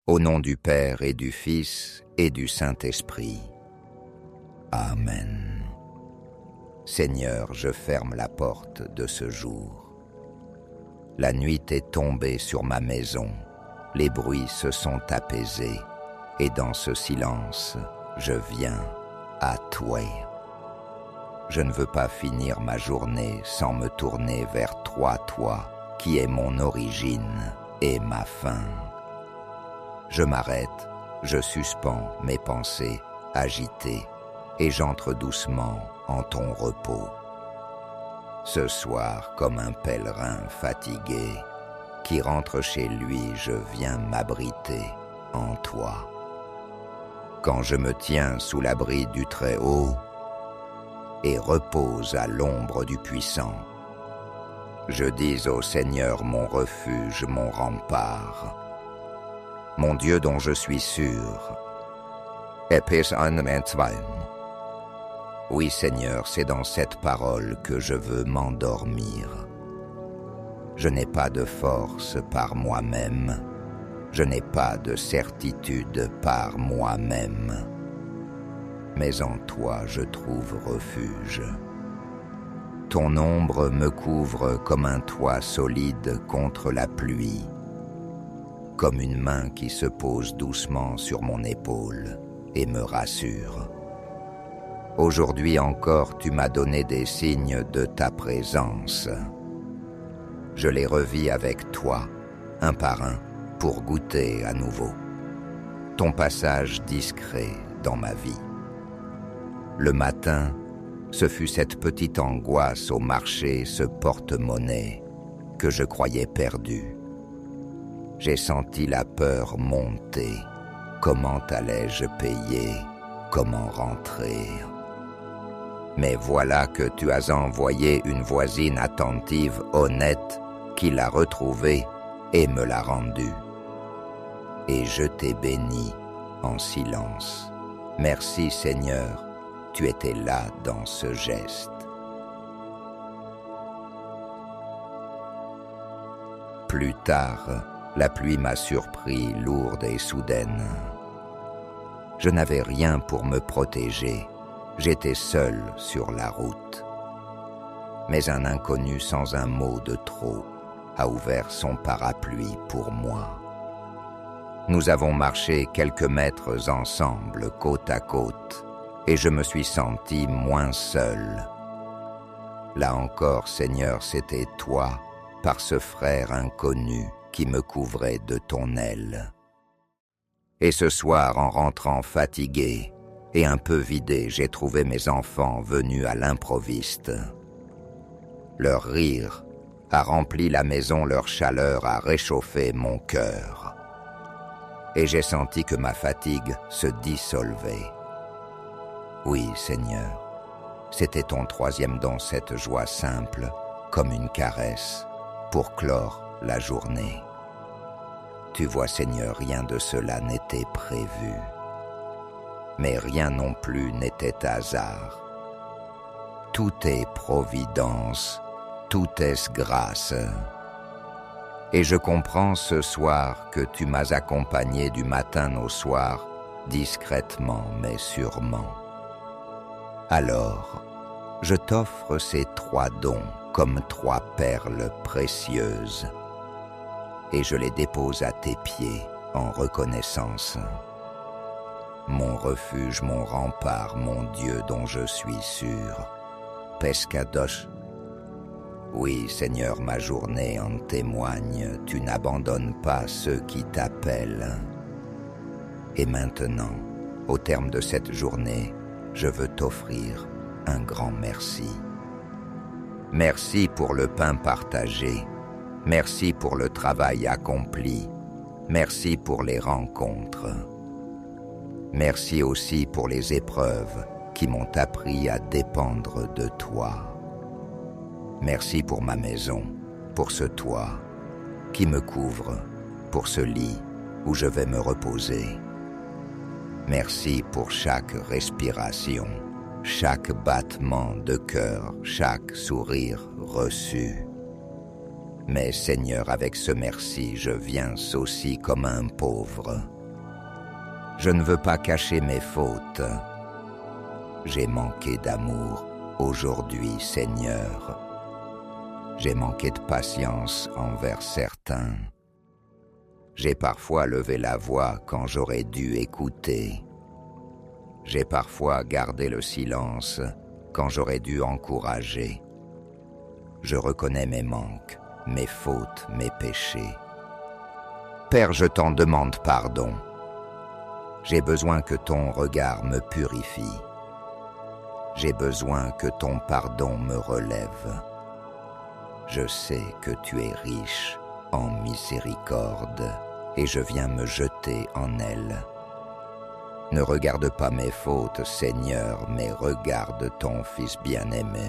Au nom du Père et du Fils et du Saint-Esprit. Amen. Seigneur, je ferme la porte de ce jour. La nuit est tombée sur ma maison, les bruits se sont apaisés, et dans ce silence, je viens à toi. Je ne veux pas finir ma journée sans me tourner vers toi, qui es mon origine et ma fin. Je m'arrête, je suspends mes pensées agitées et j'entre doucement en ton repos. Ce soir, comme un pèlerin fatigué qui rentre chez lui, je viens m'abriter en toi. Quand je me tiens sous l'abri du Très-Haut et repose à l'ombre du Puissant, je dis au Seigneur mon refuge, mon rempart, mon Dieu dont je suis sûr. Epis an entwein. Oui, Seigneur, c'est dans cette parole que je veux m'endormir. Je n'ai pas de force par moi-même, je n'ai pas de certitude par moi-même, mais en toi je trouve refuge. Ton ombre me couvre comme un toit solide contre la pluie, comme une main qui se pose doucement sur mon épaule et me rassure. Aujourd'hui encore, tu m'as donné des signes de ta présence. Je les revis avec toi, un par un, pour goûter à nouveau ton passage discret dans ma vie. Le matin, ce fut cette petite angoisse au marché, ce porte-monnaie que je croyais perdu. J'ai senti la peur monter. Comment allais-je payer? Comment rentrer? Mais voilà que tu as envoyé une voisine attentive, honnête, qui l'a retrouvée et me l'a rendue. Et je t'ai béni en silence. Merci Seigneur, tu étais là dans ce geste. Plus tard, la pluie m'a surpris, lourde et soudaine. Je n'avais rien pour me protéger. J'étais seul sur la route. Mais un inconnu sans un mot de trop a ouvert son parapluie pour moi. Nous avons marché quelques mètres ensemble, côte à côte, et je me suis senti moins seul. Là encore, Seigneur, c'était toi, par ce frère inconnu qui me couvrait de ton aile. Et ce soir, en rentrant fatigué et un peu vidé, j'ai trouvé mes enfants venus à l'improviste. Leur rire a rempli la maison, leur chaleur a réchauffé mon cœur. Et j'ai senti que ma fatigue se dissolvait. Oui, Seigneur, c'était ton troisième don, cette joie simple, comme une caresse, pour clore la journée. Tu vois, Seigneur, rien de cela n'était prévu. Mais rien non plus n'était hasard. Tout est providence, tout est grâce. Et je comprends ce soir que tu m'as accompagné du matin au soir, discrètement mais sûrement. Alors, je t'offre ces 3 dons comme 3 perles précieuses, et je les dépose à tes pieds en reconnaissance. Mon refuge, mon rempart, mon Dieu dont je suis sûr. Pescadosh. Oui, Seigneur, ma journée en témoigne, tu n'abandonnes pas ceux qui t'appellent. Et maintenant, au terme de cette journée, je veux t'offrir un grand merci. Merci pour le pain partagé, merci pour le travail accompli, merci pour les rencontres. Merci aussi pour les épreuves qui m'ont appris à dépendre de toi. Merci pour ma maison, pour ce toit qui me couvre, pour ce lit où je vais me reposer. Merci pour chaque respiration, chaque battement de cœur, chaque sourire reçu. Mais Seigneur, avec ce merci, je viens aussi comme un pauvre, Je ne veux pas cacher mes fautes. J'ai manqué d'amour aujourd'hui, Seigneur. J'ai manqué de patience envers certains. J'ai parfois levé la voix quand j'aurais dû écouter. J'ai parfois gardé le silence quand j'aurais dû encourager. Je reconnais mes manques, mes fautes, mes péchés. Père, je t'en demande pardon. J'ai besoin que ton regard me purifie. J'ai besoin que ton pardon me relève. Je sais que tu es riche en miséricorde et je viens me jeter en elle. Ne regarde pas mes fautes, Seigneur, mais regarde ton Fils bien-aimé,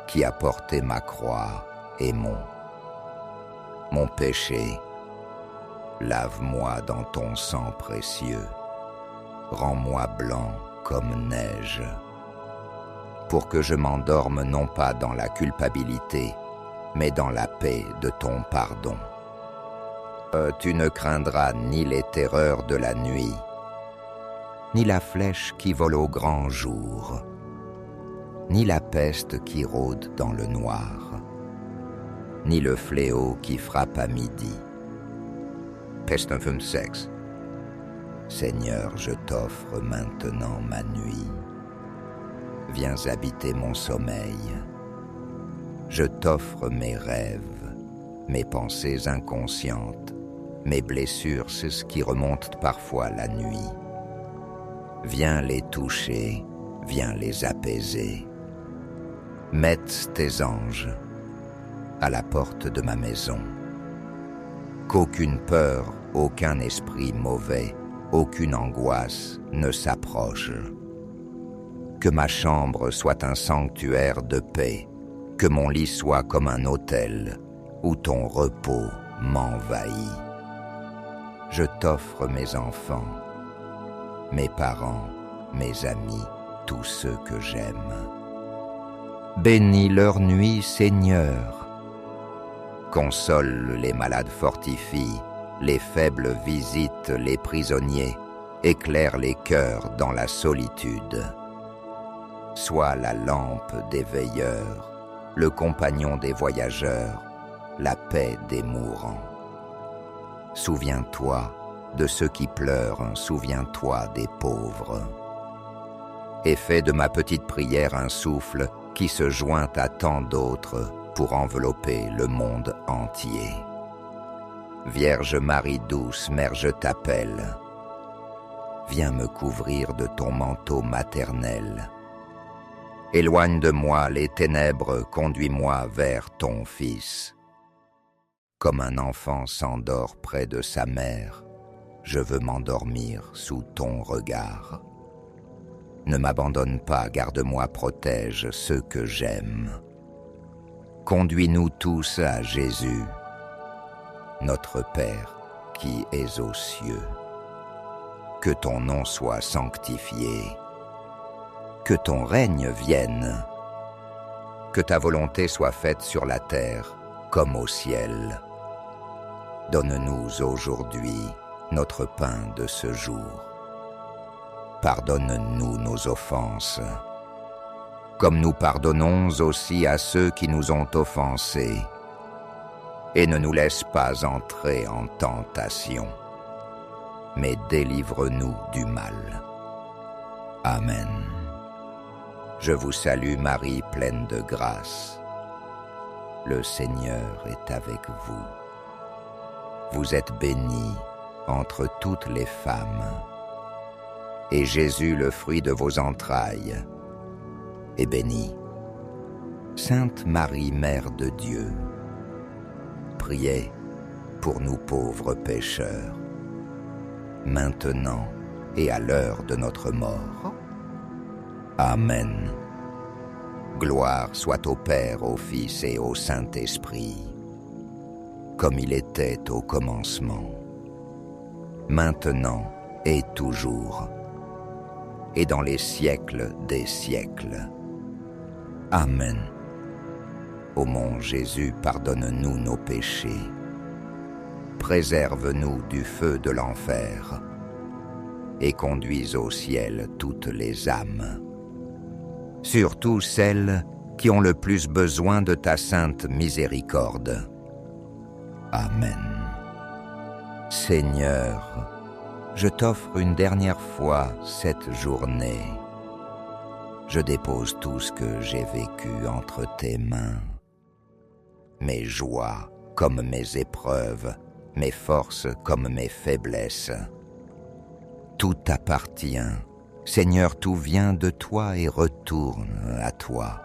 qui a porté ma croix et mon péché. Lave-moi dans ton sang précieux, rends-moi blanc comme neige, pour que je m'endorme non pas dans la culpabilité, mais dans la paix de ton pardon. Tu ne craindras ni les terreurs de la nuit, ni la flèche qui vole au grand jour, ni la peste qui rôde dans le noir, ni le fléau qui frappe à midi. Pest 6. Seigneur, je t'offre maintenant ma nuit. Viens habiter mon sommeil. Je t'offre mes rêves, mes pensées inconscientes, mes blessures, c'est ce qui remonte parfois la nuit. Viens les toucher, viens les apaiser. Mette tes anges à la porte de ma maison. Qu'aucune peur, aucun esprit mauvais, aucune angoisse ne s'approche. Que ma chambre soit un sanctuaire de paix, que mon lit soit comme un autel où ton repos m'envahit. Je t'offre mes enfants, mes parents, mes amis, tous ceux que j'aime. Bénis leur nuit, Seigneur. Console les malades, fortifie, les faibles visite les prisonniers, éclaire les cœurs dans la solitude. Sois la lampe des veilleurs, le compagnon des voyageurs, la paix des mourants. Souviens-toi de ceux qui pleurent, souviens-toi des pauvres. Et fais de ma petite prière un souffle qui se joint à tant d'autres pour envelopper le monde entier. Vierge Marie douce, Mère, je t'appelle. Viens me couvrir de ton manteau maternel. Éloigne de moi les ténèbres, conduis-moi vers ton Fils. Comme un enfant s'endort près de sa mère, je veux m'endormir sous ton regard. Ne m'abandonne pas, garde-moi, protège ceux que j'aime. Conduis-nous tous à Jésus, notre Père qui es aux cieux. Que ton nom soit sanctifié, que ton règne vienne, que ta volonté soit faite sur la terre comme au ciel. Donne-nous aujourd'hui notre pain de ce jour. Pardonne-nous nos offenses, comme nous pardonnons aussi à ceux qui nous ont offensés. Et ne nous laisse pas entrer en tentation, mais délivre-nous du mal. Amen. Je vous salue Marie, pleine de grâce. Le Seigneur est avec vous. Vous êtes bénie entre toutes les femmes, et Jésus, le fruit de vos entrailles, est béni. Sainte Marie, Mère de Dieu, priez pour nous pauvres pécheurs, maintenant et à l'heure de notre mort. Amen. Gloire soit au Père, au Fils et au Saint-Esprit, comme il était au commencement, maintenant et toujours, et dans les siècles des siècles. Amen. Ô mon Jésus, pardonne-nous nos péchés, préserve-nous du feu de l'enfer, et conduis au ciel toutes les âmes, surtout celles qui ont le plus besoin de ta sainte miséricorde. Amen. Seigneur, je t'offre une dernière fois cette journée. Je dépose tout ce que j'ai vécu entre tes mains. Mes joies comme mes épreuves, mes forces comme mes faiblesses. Tout t'appartient. Seigneur, tout vient de toi et retourne à toi.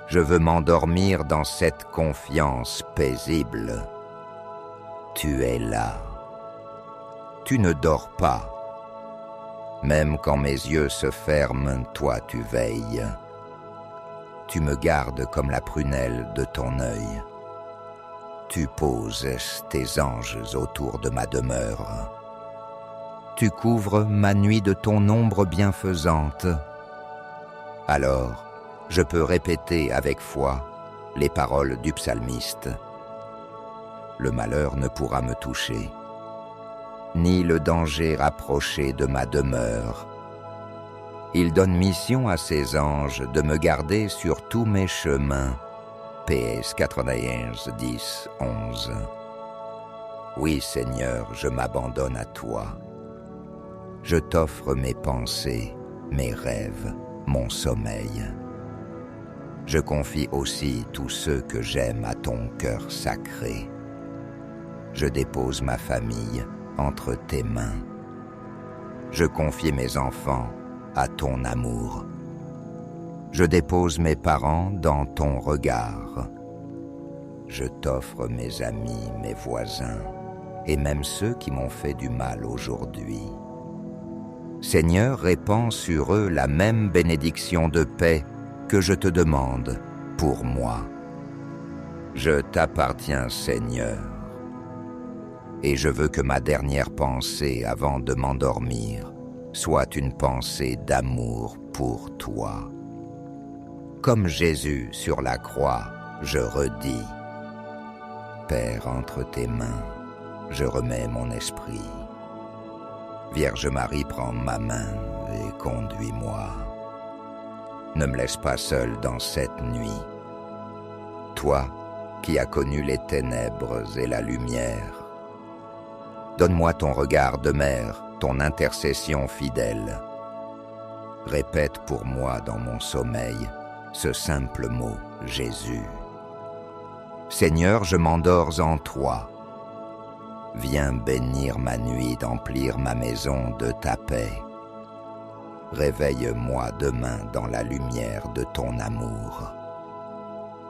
Je veux m'endormir dans cette confiance paisible. Tu es là. Tu ne dors pas. Même quand mes yeux se ferment, toi tu veilles. Tu me gardes comme la prunelle de ton œil. Tu poses tes anges autour de ma demeure. Tu couvres ma nuit de ton ombre bienfaisante. Alors, je peux répéter avec foi les paroles du psalmiste. Le malheur ne pourra me toucher, ni le danger rapprocher de ma demeure. Il donne mission à ses anges de me garder sur tous mes chemins. PS 91, 10, 11. Oui, Seigneur, je m'abandonne à toi. Je t'offre mes pensées, mes rêves, mon sommeil. Je confie aussi tous ceux que j'aime à ton cœur sacré. Je dépose ma famille entre tes mains. Je confie mes enfants à ton amour. Je dépose mes parents dans ton regard. Je t'offre mes amis, mes voisins, et même ceux qui m'ont fait du mal aujourd'hui. Seigneur, répands sur eux la même bénédiction de paix que je te demande pour moi. Je t'appartiens, Seigneur, et je veux que ma dernière pensée avant de m'endormir soit une pensée d'amour pour toi. Comme Jésus sur la croix, je redis, Père, entre tes mains, je remets mon esprit. Vierge Marie, prends ma main et conduis-moi. Ne me laisse pas seul dans cette nuit. Toi qui as connu les ténèbres et la lumière, donne-moi ton regard de mère, ton intercession fidèle. Répète pour moi dans mon sommeil ce simple mot, Jésus. Seigneur, je m'endors en toi. Viens bénir ma nuit, d'emplir ma maison de ta paix. Réveille-moi demain dans la lumière de ton amour.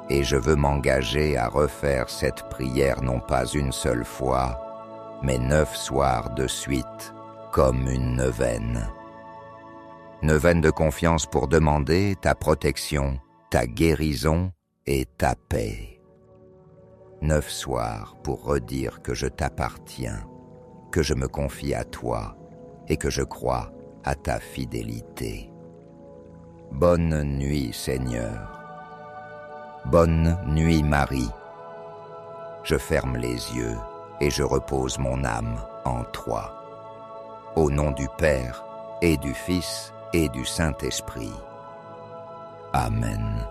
Et je veux m'engager à refaire cette prière non pas une seule fois, mais 9 soirs de suite, comme une neuvaine. Neuvaine de confiance pour demander ta protection, ta guérison et ta paix. 9 soirs pour redire que je t'appartiens, que je me confie à toi et que je crois à ta fidélité. Bonne nuit, Seigneur. Bonne nuit, Marie. Je ferme les yeux et je repose mon âme en toi. Au nom du Père et du Fils et du Saint-Esprit. Amen.